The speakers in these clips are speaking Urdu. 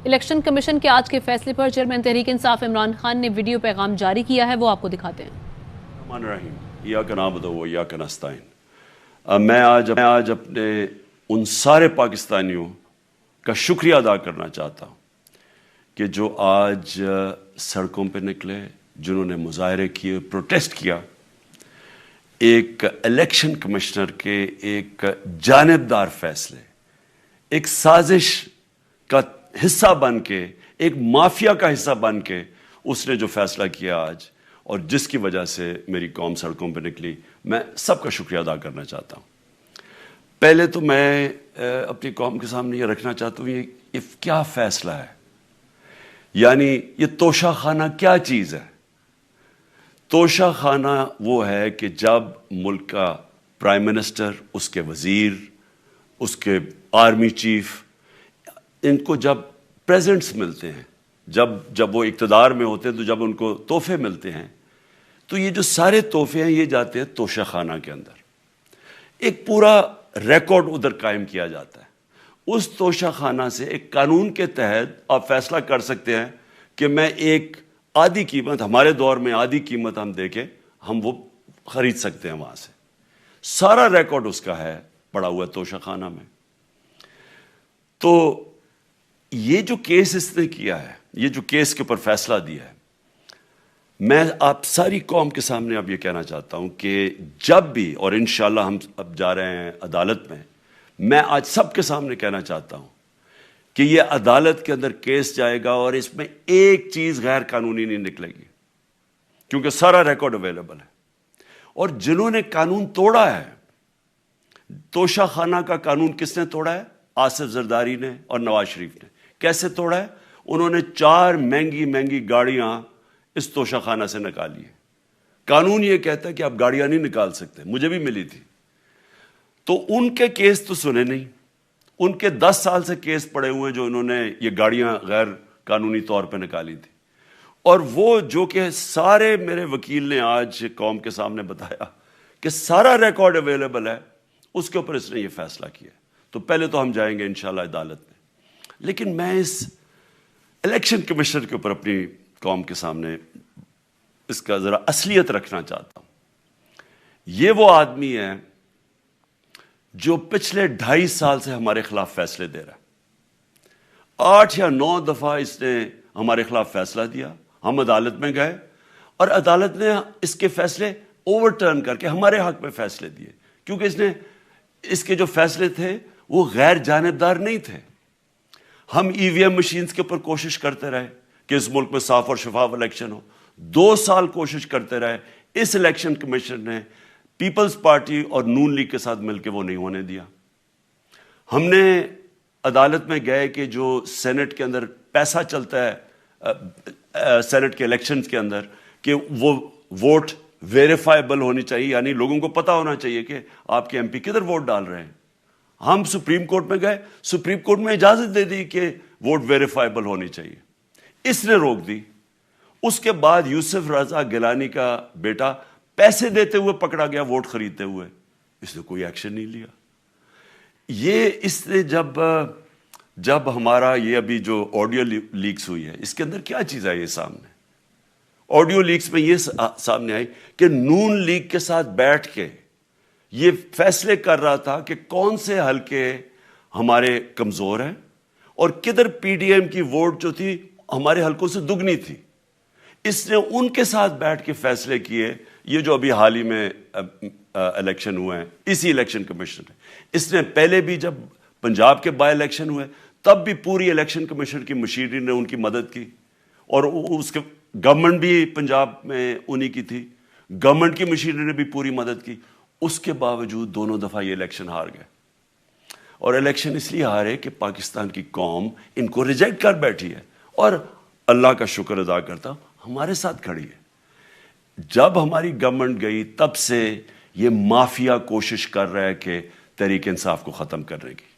الیکشن کمیشن کے آج کے فیصلے پر چیئرمین تحریک انصاف عمران خان نے ویڈیو پیغام جاری کیا ہے، وہ آپ کو دکھاتے ہیں۔ الرحمن الرحیم، ایاک نعبد و ایاک نستعین۔ میں آج اپنے ان سارے پاکستانیوں کا شکریہ ادا کرنا چاہتا ہوں کہ جو آج سڑکوں پہ نکلے، جنہوں نے مظاہرے کیے، پروٹیسٹ کیا، ایک الیکشن کمشنر کے ایک جانبدار فیصلے، ایک سازش کا حصہ بن کے، ایک مافیا کا حصہ بن کے اس نے جو فیصلہ کیا آج، اور جس کی وجہ سے میری قوم سڑکوں پہ نکلی، میں سب کا شکریہ ادا کرنا چاہتا ہوں۔ پہلے تو میں اپنی قوم کے سامنے یہ رکھنا چاہتا ہوں یہ کیا فیصلہ ہے، یعنی یہ توشہ خانہ کیا چیز ہے۔ توشہ خانہ وہ ہے کہ جب ملک کا پرائم منسٹر، اس کے وزیر، اس کے آرمی چیف، ان کو جب پریزنٹس ملتے ہیں، جب وہ اقتدار میں ہوتے ہیں، تو جب ان کو تحفے ملتے ہیں، تو یہ جو سارے تحفے ہیں یہ جاتے ہیں توشہ خانہ کے اندر۔ ایک پورا ریکارڈ ادھر قائم کیا جاتا ہے۔ اس توشہ خانہ سے ایک قانون کے تحت آپ فیصلہ کر سکتے ہیں کہ میں ایک آدھی قیمت، ہمارے دور میں آدھی قیمت ہم دے کے ہم وہ خرید سکتے ہیں وہاں سے۔ سارا ریکارڈ اس کا ہے پڑا ہوا توشہ خانہ میں۔ تو یہ جو کیس اس نے کیا ہے، یہ جو کیس کے اوپر فیصلہ دیا ہے، میں آپ ساری قوم کے سامنے اب یہ کہنا چاہتا ہوں کہ جب بھی، اور انشاءاللہ ہم اب جا رہے ہیں عدالت میں آج سب کے سامنے کہنا چاہتا ہوں کہ یہ عدالت کے اندر کیس جائے گا اور اس میں ایک چیز غیر قانونی نہیں نکلے گی، کیونکہ سارا ریکارڈ اویلیبل ہے۔ اور جنہوں نے قانون توڑا ہے، توشہ خانہ کا قانون کس نے توڑا ہے؟ آصف زرداری نے اور نواز شریف نے۔ کیسے توڑا ہے؟ انہوں نے 4 مہنگی گاڑیاں اس توشہ خانہ سے نکالی ہے۔ قانون یہ کہتا ہے کہ آپ گاڑیاں نہیں نکال سکتے، مجھے بھی ملی تھی۔ تو ان کے کیس تو سنے نہیں، ان کے 10 سال سے کیس پڑے ہوئے جو انہوں نے یہ گاڑیاں غیر قانونی طور پہ نکالی تھی۔ اور وہ جو کہ سارے میرے وکیل نے آج قوم کے سامنے بتایا کہ سارا ریکارڈ اویلیبل ہے، اس کے اوپر اس نے یہ فیصلہ کیا۔ تو پہلے تو ہم جائیں گے انشاءاللہ عدالت میں، لیکن میں اس الیکشن کمیشنر کے اوپر اپنی قوم کے سامنے اس کا ذرا اصلیت رکھنا چاہتا ہوں۔ یہ وہ آدمی ہے جو پچھلے 2.5 سال سے ہمارے خلاف فیصلے دے رہا ہے۔ 8 یا 9 دفعہ اس نے ہمارے خلاف فیصلہ دیا، ہم عدالت میں گئے اور عدالت نے اس کے فیصلے اوور ٹرن کر کے ہمارے حق میں فیصلے دیے، کیونکہ اس کے جو فیصلے تھے وہ غیر جانبدار نہیں تھے۔ ہم EVM مشینز کے اوپر کوشش کرتے رہے کہ اس ملک میں صاف اور شفاف الیکشن ہو، 2 سال کوشش کرتے رہے۔ اس الیکشن کمیشن نے پیپلز پارٹی اور نون لیگ کے ساتھ مل کے وہ نہیں ہونے دیا۔ ہم نے عدالت میں گئے کہ جو سینٹ کے اندر پیسہ چلتا ہے، سینٹ کے الیکشنز کے اندر، کہ وہ ووٹ ویریفائبل ہونی چاہیے، یعنی لوگوں کو پتا ہونا چاہیے کہ آپ کے MP کدھر ووٹ ڈال رہے ہیں۔ ہم سپریم کورٹ میں گئے، سپریم کورٹ میں اجازت دے دی کہ ووٹ ویریفائبل ہونی چاہیے، اس نے روک دی۔ اس کے بعد یوسف رضا گیلانی کا بیٹا پیسے دیتے ہوئے پکڑا گیا ووٹ خریدتے ہوئے، اس نے کوئی ایکشن نہیں لیا۔ یہ اس نے جب ہمارا یہ ابھی جو آڈیو لیکس ہوئی ہے، اس کے اندر کیا چیز آئی ہے سامنے؟ آڈیو لیکس میں یہ سامنے آئی کہ نون لیگ کے ساتھ بیٹھ کے یہ فیصلے کر رہا تھا کہ کون سے حلقے ہمارے کمزور ہیں اور کدھر PDM کی ووٹ جو تھی ہمارے حلقوں سے دگنی تھی۔ اس نے ان کے ساتھ بیٹھ کے فیصلے کیے۔ یہ جو ابھی حال ہی میں الیکشن ہوئے ہیں، اسی الیکشن کمیشن نے، اس نے پہلے بھی جب پنجاب کے بائی الیکشن ہوئے تب بھی پوری الیکشن کمیشن کی مشینری نے ان کی مدد کی، اور اس کے گورنمنٹ بھی پنجاب میں انہی کی تھی، گورنمنٹ کی مشینری نے بھی پوری مدد کی۔ اس کے باوجود دونوں دفعہ یہ الیکشن ہار گئے، اور الیکشن اس لیے ہارے کہ پاکستان کی قوم ان کو ریجیکٹ کر بیٹھی ہے، اور اللہ کا شکر ادا کرتا ہوں ہمارے ساتھ کھڑی ہے۔ جب ہماری گورنمنٹ گئی تب سے یہ مافیا کوشش کر رہا ہے کہ تحریک انصاف کو ختم کرنے کی۔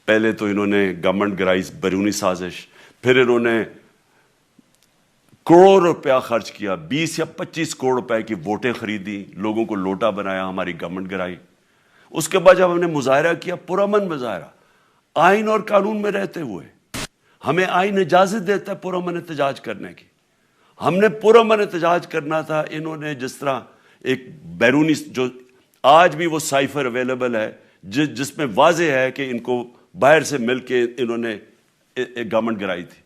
پہلے تو انہوں نے گورنمنٹ گرائی بیرونی سازش، پھر انہوں نے کروڑ روپیہ خرچ کیا، 20 یا 25 کروڑ روپے کی ووٹیں خریدی، لوگوں کو لوٹا بنایا، ہماری گورنمنٹ گرائی۔ اس کے بعد جب ہم نے مظاہرہ کیا، پرامن مظاہرہ، آئین اور قانون میں رہتے ہوئے، ہمیں آئین اجازت دیتا ہے پرامن احتجاج کرنے کی. ہم نے پرامن احتجاج کرنا تھا. انہوں نے جس طرح ایک بیرونی جو آج بھی وہ سائفر اویلیبل ہے جس میں واضح ہے کہ ان کو باہر سے مل کے انہوں نے گورنمنٹ گرائی تھی.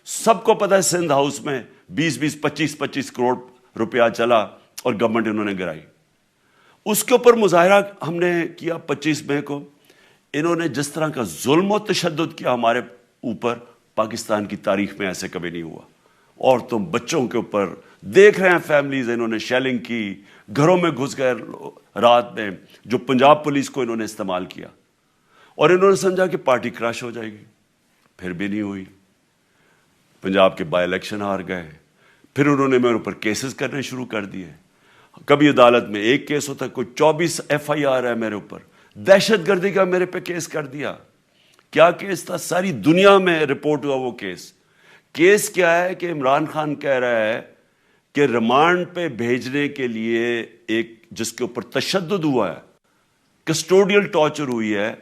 سب کو پتہ ہے سندھ ہاؤس میں 25 کروڑ روپیہ چلا اور گورنمنٹ انہوں نے گرائی. اس کے اوپر مظاہرہ ہم نے کیا 25 مئی کو. انہوں نے جس طرح کا ظلم و تشدد کیا ہمارے اوپر پاکستان کی تاریخ میں ایسے کبھی نہیں ہوا. عورتوں بچوں کے اوپر دیکھ رہے ہیں فیملیز, انہوں نے شیلنگ کی, گھروں میں گھس گئے رات میں, جو پنجاب پولیس کو انہوں نے استعمال کیا. اور انہوں نے سمجھا کہ پارٹی کراش ہو جائے گی, پھر بھی نہیں ہوئی. پنجاب کے بائی الیکشن ہار گئے. پھر انہوں نے میرے اوپر کیسز کرنے شروع کر دیے. کبھی عدالت میں ایک کیس ہوتا, کوئی 24 FIR ہے میرے اوپر. دہشت گردی کا میرے پہ کیس کر دیا. کیا کیس تھا؟ ساری دنیا میں رپورٹ ہوا وہ کیس. کیس کیا ہے کہ عمران خان کہہ رہا ہے کہ ریمانڈ پہ بھیجنے کے لیے ایک جس کے اوپر تشدد ہوا ہے, کسٹوڈیل ٹارچر ہوئی ہے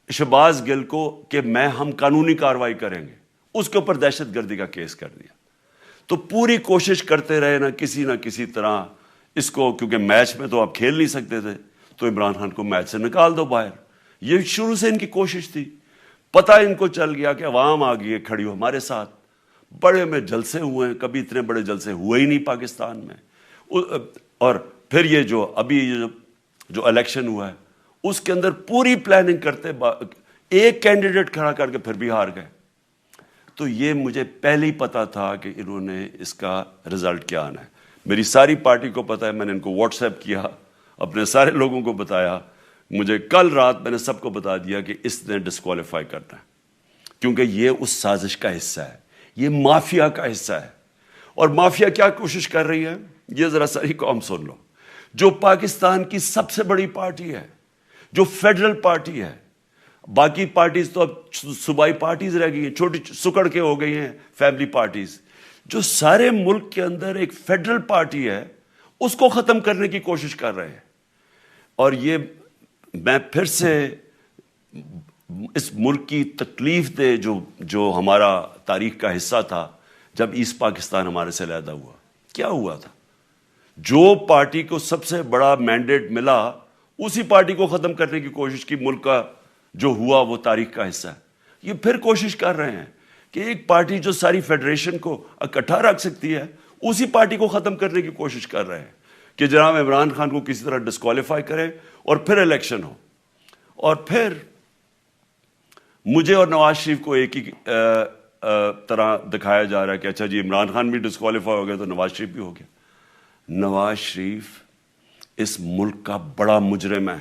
شہباز گل کو, کہ ہم قانونی کارروائی کریں گے. اس کے اوپر دہشت گردی کا کیس کر دیا. تو پوری کوشش کرتے رہے نہ کسی طرح اس کو, کیونکہ میچ میں تو آپ کھیل نہیں سکتے تھے, تو عمران خان کو میچ سے نکال دو باہر. یہ شروع سے ان کی کوشش تھی. پتہ ان کو چل گیا کہ عوام آ گئی ہے کھڑی ہو ہمارے ساتھ. بڑے میں جلسے ہوئے ہیں, کبھی اتنے بڑے جلسے ہوئے ہی نہیں پاکستان میں. اور پھر یہ جو ابھی جو الیکشن ہوا ہے اس کے اندر پوری پلاننگ کرتے ایک کینڈیڈیٹ کھڑا کر کے پھر بھی ہار گئے. تو یہ مجھے پہلے ہی پتا تھا کہ انہوں نے اس کا رزلٹ کیا آنا ہے. میری ساری پارٹی کو پتا ہے, میں نے ان کو واٹس ایپ کیا, اپنے سارے لوگوں کو بتایا. مجھے کل رات میں نے سب کو بتا دیا کہ اس نے ڈسکوالیفائی کرنا ہے, کیونکہ یہ اس سازش کا حصہ ہے, یہ مافیا کا حصہ ہے. اور مافیا کیا کوشش کر رہی ہے, یہ ذرا ساری قوم سن لو. جو پاکستان کی سب سے بڑی پارٹی ہے, جو فیڈرل پارٹی ہے, باقی پارٹیز تو اب صوبائی پارٹیز رہ گئی ہیں, چھوٹی سکڑ کے ہو گئی ہیں فیملی پارٹیز. جو سارے ملک کے اندر ایک فیڈرل پارٹی ہے, اس کو ختم کرنے کی کوشش کر رہے ہیں. اور یہ میں پھر سے اس ملک کی تکلیف دے جو ہمارا تاریخ کا حصہ تھا, جب ایسٹ پاکستان ہمارے سے علیحدہ ہوا, کیا ہوا تھا؟ جو پارٹی کو سب سے بڑا مینڈیٹ ملا اسی پارٹی کو ختم کرنے کی کوشش کی. ملک کا جو ہوا وہ تاریخ کا حصہ ہے. یہ پھر کوشش کر رہے ہیں کہ ایک پارٹی جو ساری فیڈریشن کو اکٹھا رکھ سکتی ہے, اسی پارٹی کو ختم کرنے کی کوشش کر رہے ہیں کہ جناب عمران خان کو کسی طرح ڈسکوالیفائی کرے اور پھر الیکشن ہو. اور پھر مجھے اور نواز شریف کو ایک ہی طرح دکھایا جا رہا ہے کہ اچھا جی عمران خان بھی ڈسکوالیفائی ہو گیا تو نواز شریف بھی ہو گیا. نواز شریف اس ملک کا بڑا مجرم ہے.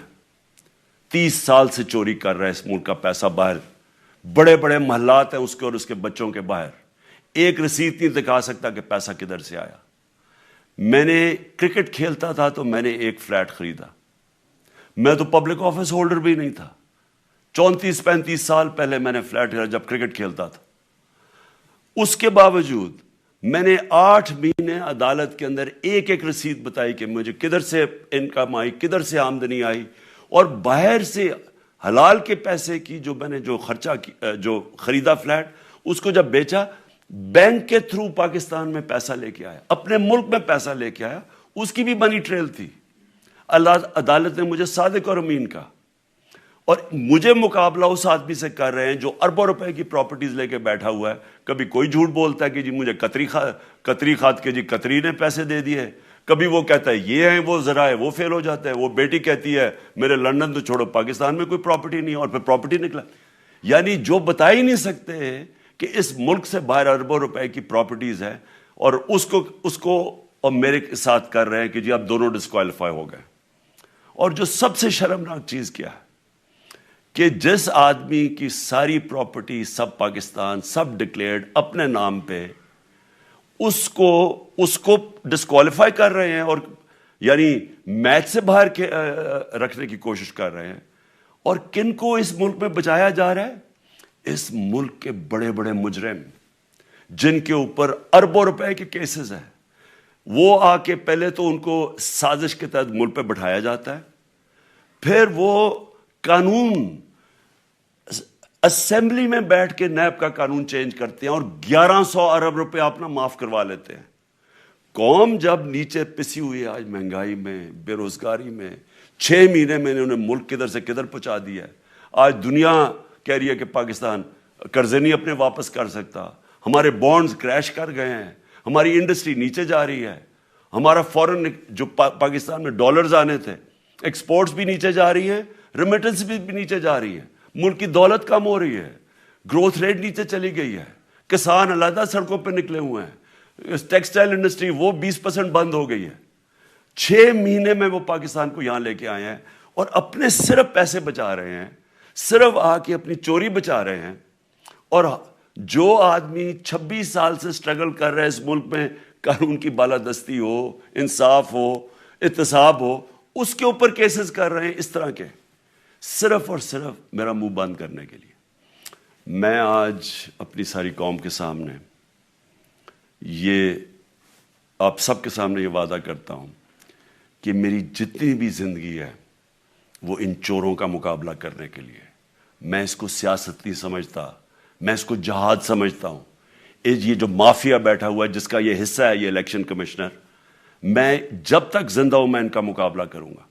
30 سال سے چوری کر رہا ہے اس ملک کا پیسہ باہر. بڑے بڑے محلات ہیں اس کے اور اس کے بچوں کے باہر. ایک رسید نہیں دکھا سکتا کہ پیسہ کدھر سے آیا. میں نے کرکٹ کھیلتا تھا تو میں نے ایک فلیٹ خریدا. میں تو پبلک آفس ہولڈر بھی نہیں تھا. 34-35 سال پہلے میں نے فلیٹ خریدا جب کرکٹ کھیلتا تھا. اس کے باوجود میں نے 8 مہینے عدالت کے اندر ایک ایک رسید بتائی کہ مجھے کدھر سے انکم آئی, کدھر سے آمدنی آئی, اور باہر سے حلال کے پیسے کی جو میں نے جو خرچہ جو خریدا فلیٹ, اس کو جب بیچا بینک کے تھرو پاکستان میں پیسہ لے کے آیا, اپنے ملک میں پیسہ لے کے آیا. اس کی بھی منی ٹریل تھی. عدالت نے مجھے صادق اور امین کا, اور مجھے مقابلہ اس آدمی سے کر رہے ہیں جو اربوں روپے کی پراپرٹیز لے کے بیٹھا ہوا ہے. کبھی کوئی جھوٹ بولتا ہے کہ جی مجھے قطری کھاد کے جی قطری نے پیسے دے دیے, کبھی وہ کہتا ہے یہ ہے وہ ذرائع وہ فیل ہو جاتا ہے. وہ بیٹی کہتی ہے میرے لندن تو چھوڑو پاکستان میں کوئی پراپرٹی نہیں ہے, اور پھر پراپرٹی نکلا. یعنی جو بتا ہی نہیں سکتے کہ اس ملک سے باہر اربوں روپے کی پراپرٹیز ہے, اور اس کو اور میرے ساتھ کر رہے ہیں کہ جی آپ دونوں ڈسکوالیفائی ہو گئے. اور جو سب سے شرمناک چیز کیا ہے کہ جس آدمی کی ساری پراپرٹی سب پاکستان سب ڈکلیئرڈ اپنے نام پہ, اس کو ڈسکوالیفائی کر رہے ہیں, اور یعنی میچ سے باہر رکھنے کی کوشش کر رہے ہیں. اور کن کو اس ملک میں بچایا جا رہا ہے؟ اس ملک کے بڑے بڑے مجرم جن کے اوپر اربوں روپے کے کیسز ہیں, وہ آ کے پہلے تو ان کو سازش کے تحت ملک پہ بٹھایا جاتا ہے, پھر وہ قانون اسمبلی میں بیٹھ کے نیب کا قانون چینج کرتے ہیں اور 1100 ارب روپے اپنا معاف کروا لیتے ہیں. قوم جب نیچے پسی ہوئی ہے آج مہنگائی میں, بے روزگاری میں, 6 مہینے میں انہیں ملک کدھر سے کدھر پہنچا دیا ہے. آج دنیا کہہ رہی ہے کہ پاکستان قرضے نہیں اپنے واپس کر سکتا, ہمارے بانڈز کریش کر گئے ہیں, ہماری انڈسٹری نیچے جا رہی ہے, ہمارا فورن جو پاکستان میں ڈالرز آنے تھے ایکسپورٹس بھی نیچے جا رہی ہیں, ریمیٹنس بھی نیچے جا رہی ہے, ملک کی دولت کم ہو رہی ہے, گروتھ ریٹ نیچے چلی گئی ہے, کسان علیحدہ سڑکوں پہ نکلے ہوئے ہیں, ٹیکسٹائل انڈسٹری وہ 20% بند ہو گئی ہے. 6 مہینے میں وہ پاکستان کو یہاں لے کے آئے ہیں اور اپنے صرف پیسے بچا رہے ہیں, صرف آ کے اپنی چوری بچا رہے ہیں. اور جو آدمی 26 سال سے سٹرگل کر رہے ہیں اس ملک میں, قانون کی بالادستی ہو, انصاف ہو, احتساب ہو, اس کے اوپر کیسز کر رہے ہیں اس طرح کے, صرف اور صرف میرا منہ بند کرنے کے لیے. میں آج اپنی ساری قوم کے سامنے یہ آپ سب کے سامنے یہ وعدہ کرتا ہوں کہ میری جتنی بھی زندگی ہے وہ ان چوروں کا مقابلہ کرنے کے لیے. میں اس کو سیاست نہیں سمجھتا, میں اس کو جہاد سمجھتا ہوں. یہ جو مافیا بیٹھا ہوا ہے جس کا یہ حصہ ہے یہ الیکشن کمشنر, میں جب تک زندہ ہوں میں ان کا مقابلہ کروں گا.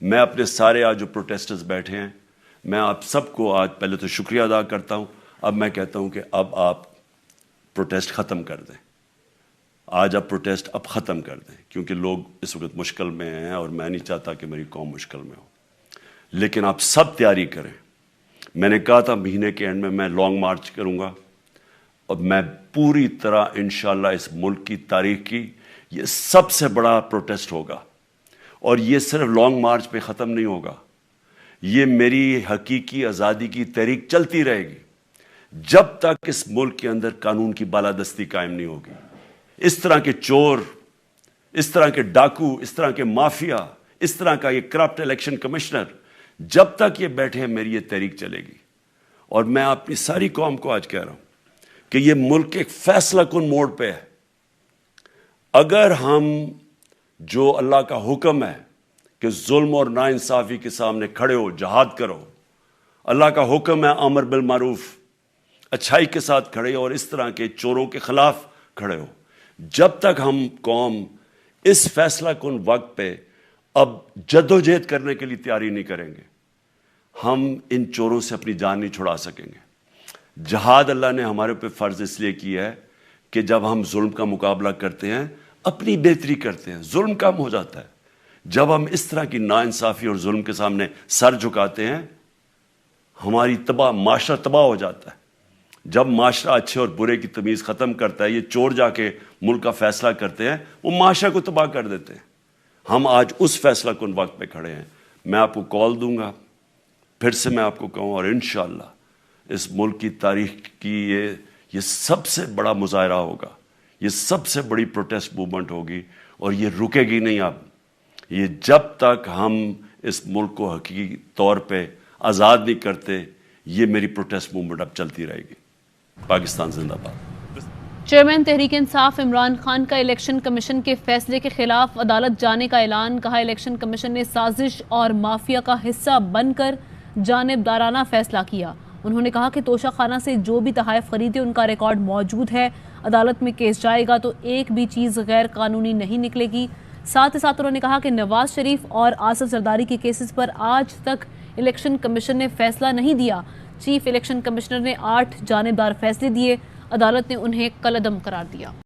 میں اپنے سارے آج جو پروٹیسٹرز بیٹھے ہیں, میں آپ سب کو آج پہلے تو شکریہ ادا کرتا ہوں. اب میں کہتا ہوں کہ اب آپ پروٹیسٹ ختم کر دیں. آج آپ پروٹیسٹ اب ختم کر دیں کیونکہ لوگ اس وقت مشکل میں ہیں اور میں نہیں چاہتا کہ میری قوم مشکل میں ہو. لیکن آپ سب تیاری کریں. میں نے کہا تھا مہینے کے اینڈ میں لانگ مارچ کروں گا اور میں پوری طرح انشاءاللہ اس ملک کی تاریخ کی یہ سب سے بڑا پروٹیسٹ ہوگا. اور یہ صرف لانگ مارچ پہ ختم نہیں ہوگا, یہ میری حقیقی آزادی کی تحریک چلتی رہے گی جب تک اس ملک کے اندر قانون کی بالادستی قائم نہیں ہوگی. اس طرح کے چور, اس طرح کے ڈاکو, اس طرح کے مافیا, اس طرح کا یہ کرپٹ الیکشن کمشنر, جب تک یہ بیٹھے ہیں میری یہ تحریک چلے گی. اور میں اپنی ساری قوم کو آج کہہ رہا ہوں کہ یہ ملک ایک فیصلہ کن موڑ پہ ہے. اگر ہم جو اللہ کا حکم ہے کہ ظلم اور ناانصافی کے سامنے کھڑے ہو, جہاد کرو, اللہ کا حکم ہے امر بالمعروف, اچھائی کے ساتھ کھڑے ہو اور اس طرح کے چوروں کے خلاف کھڑے ہو, جب تک ہم قوم اس فیصلہ کن وقت پہ اب جدوجہد کرنے کے لیے تیاری نہیں کریں گے, ہم ان چوروں سے اپنی جان نہیں چھڑا سکیں گے. جہاد اللہ نے ہمارے پہ فرض اس لیے کیا ہے کہ جب ہم ظلم کا مقابلہ کرتے ہیں اپنی بہتری کرتے ہیں, ظلم کم ہو جاتا ہے. جب ہم اس طرح کی ناانصافی اور ظلم کے سامنے سر جھکاتے ہیں ہماری معاشرہ تباہ ہو جاتا ہے. جب معاشرہ اچھے اور برے کی تمیز ختم کرتا ہے, یہ چور جا کے ملک کا فیصلہ کرتے ہیں, وہ معاشرہ کو تباہ کر دیتے ہیں. ہم آج اس فیصلہ کن وقت پہ کھڑے ہیں. میں آپ کو کال دوں گا, پھر سے میں آپ کو کہوں, اور انشاءاللہ اس ملک کی تاریخ کی یہ سب سے بڑا مظاہرہ ہوگا, یہ سب سے بڑی پروٹیسٹ موومنٹ ہوگی اور یہ رکے گی نہیں. اب یہ جب تک ہم اس ملک کو حقیقی طور پہ آزاد نہیں کرتے, یہ میری پروٹیسٹ موومنٹ اب چلتی رہے گی. پاکستان زندہ باد. چیئرمین تحریک انصاف عمران خان کا الیکشن کمیشن کے فیصلے کے خلاف عدالت جانے کا اعلان. کہا الیکشن کمیشن نے سازش اور مافیا کا حصہ بن کر جانبدارانہ فیصلہ کیا. انہوں نے کہا کہ توشہ خانہ سے جو بھی تحائف خریدے ان کا ریکارڈ موجود ہے, عدالت میں کیس جائے گا تو ایک بھی چیز غیر قانونی نہیں نکلے گی. ساتھ ہی ساتھ انہوں نے کہا کہ نواز شریف اور آصف زرداری کے کیسز پر آج تک الیکشن کمیشن نے فیصلہ نہیں دیا. چیف الیکشن کمشنر نے 8 جانبدار فیصلے دیے, عدالت نے انہیں کالعدم قرار دیا.